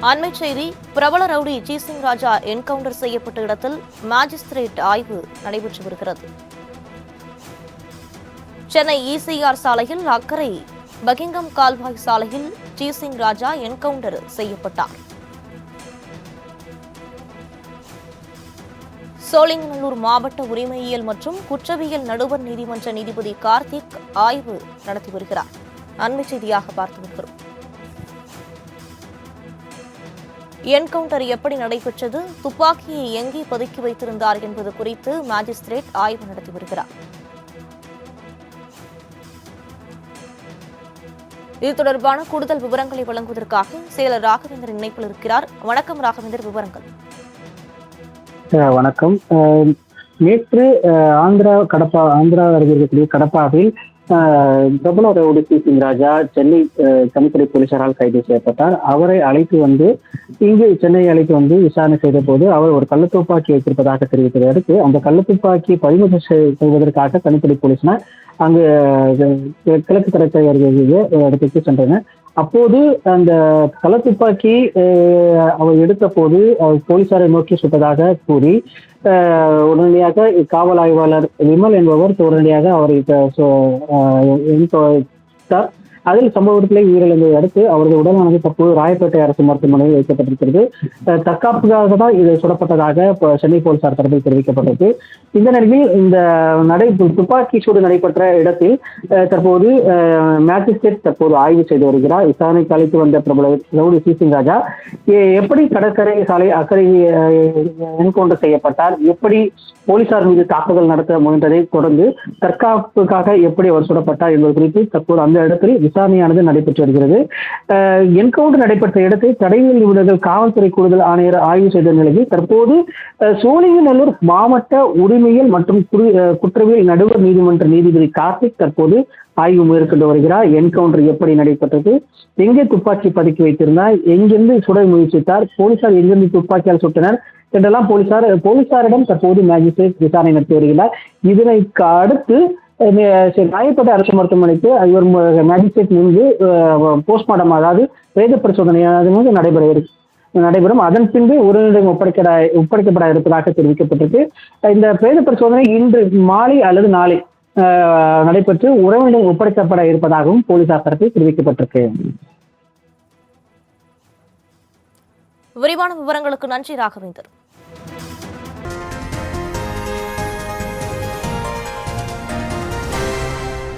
அண்மை செய்தி. பிரபல ரவுடி ஜீசிங் ராஜா என்கவுண்டர் செய்யப்பட்ட இடத்தில் மாஜிஸ்திரேட் ஆய்வு நடைபெற்று வருகிறது. சென்னை இசிஆர் சாலையில் அக்கரை பக்கிங்ஹாம் கால்வாய் சாலையில் ஜீசிங் ராஜா என்கவுண்டர் செய்யப்பட்டார். சோழிங்கநல்லூர் மாவட்ட உரிமையியல் மற்றும் குற்றவியல் நடுவர் நீதிமன்ற நீதிபதி கார்த்திக் ஆய்வு நடத்தி வருகிறார். அண்மை செய்தியாக பார்த்து வருகிறோம். என்கவுண்டர் எப்படி நடைபெற்றது, துப்பாக்கியை எங்கே பதுக்கி வைத்திருந்தார் என்பது குறித்து மாஜிஸ்திரேட் ஆய்வு நடத்தி வருகிறார். இது தொடர்பான கூடுதல் விவரங்களை வழங்குவதற்காக செயலர் ராகவேந்தர் இணைப்பில் இருக்கிறார். வணக்கம் ராகவேந்தர், விவரங்கள். வணக்கம். நேற்று ஆந்திரா அருகே இருக்கக்கூடிய கடப்பாவில் பிரபல ரவுடி ஜீசிங் ராஜா சென்னை தனிப்படை போலீசாரால் கைது செய்யப்பட்டார். அவரை அழைத்து வந்து சென்னை அழைத்து வந்து விசாரணை செய்த போது அவர் ஒரு கள்ளத்துப்பாக்கி வைத்திருப்பதாக தெரிவித்ததை அடுத்து அந்த கள்ளத்துப்பாக்கி பறிமுதல் செய்வதற்காக தனிப்படை போலீசினர் அங்கு கிழக்கு கடற்கரை அருகே இடத்துக்கு சென்றனர். அப்போது அந்த கள்ளத்துப்பாக்கி அவர் எடுத்த போது போலீசாரை நோக்கி சுட்டதாக கூறி உடனடியாக காவல் ஆய்வாளர் விமல் என்பவர் உடனடியாக அவரை அதில் சம்பவத்திலே உயிரிழந்ததை அடுத்து அவரது உடலானது தற்போது ராயப்பேட்டை அரசு மருத்துவமனையில் வைக்கப்பட்டிருக்கிறது. தற்காப்புக்காக தான் இது சுடப்பட்டதாக சென்னை போலீசார் தரப்பில் தெரிவிக்கப்பட்டது. இந்த நிலையில் இந்த துப்பாக்கி சூடு நடைபெற்ற இடத்தில் தற்போது மேஜிஸ்ட்ரேட் தற்போது ஆய்வு செய்து வருகிறார். விசாரணைக்கு அழைத்து வந்த பிரபல ரவுடி ஜீசிங் ராஜா எப்படி கடற்கரை சாலை அக்கறை என்கவுண்டர் செய்யப்பட்டார், எப்படி போலீசார் மீது தாக்குதல் நடத்த முயன்றதை தொடர்ந்து தற்காப்புக்காக எப்படி அவர் சுடப்பட்டார் என்பது குறித்து தற்போது அந்த இடத்தில் விசாரணையானது நடைபெற்று வருகிறது. என்கவுண்டர் நடைபெற்ற இடத்தை தடயவியல் நிபுணர்கள் காவல்துறை கூடுதல் ஆணையர் ஆய்வு செய்த நிலையில் தற்போது சோழிங்கநல்லூர் மாவட்ட உரிமையியல் மற்றும் குற்றவியல் நடுவர் நீதிமன்ற நீதிபதி கார்த்திக் தற்போது ஆய்வு மேற்கொண்டு வருகிறார். என்கவுண்டர் எப்படி நடைபெற்றது, எங்கே துப்பாக்கி பதுக்கி வைத்திருந்தார், எங்கிருந்து சுட முயற்சித்தார், போலீசார் எங்கிருந்து துப்பாக்கியால் சுட்டனர் என்றெல்லாம் போலீசாரிடம் தற்போது மேஜிஸ்ட்ரேட் விசாரணை நடத்தி வருகிறார். இதனை அடுத்து ராயப்பேட்டை அரசு மருத்துவமனைக்கு இவர் மேஜிஸ்ட்ரேட் முன்பு போஸ்ட்மார்ட்டம், அதாவது பிரேத பரிசோதனை நடைபெறும். அதன் பின்பு உடனடியாக ஒப்படைக்கப்பட இருப்பதாக தெரிவிக்கப்பட்டிருக்கு. இந்த பிரேத பரிசோதனை இன்று மாலை அல்லது நாளை நடைபெற்று உறவினரிடம் ஒப்படைக்கப்பட இருப்பதாகவும் போலீசார் தரப்பில் தெரிவிக்கப்பட்டிருக்கு. விரிவான விவரங்களுக்கு நன்றி ராகவேந்தர்.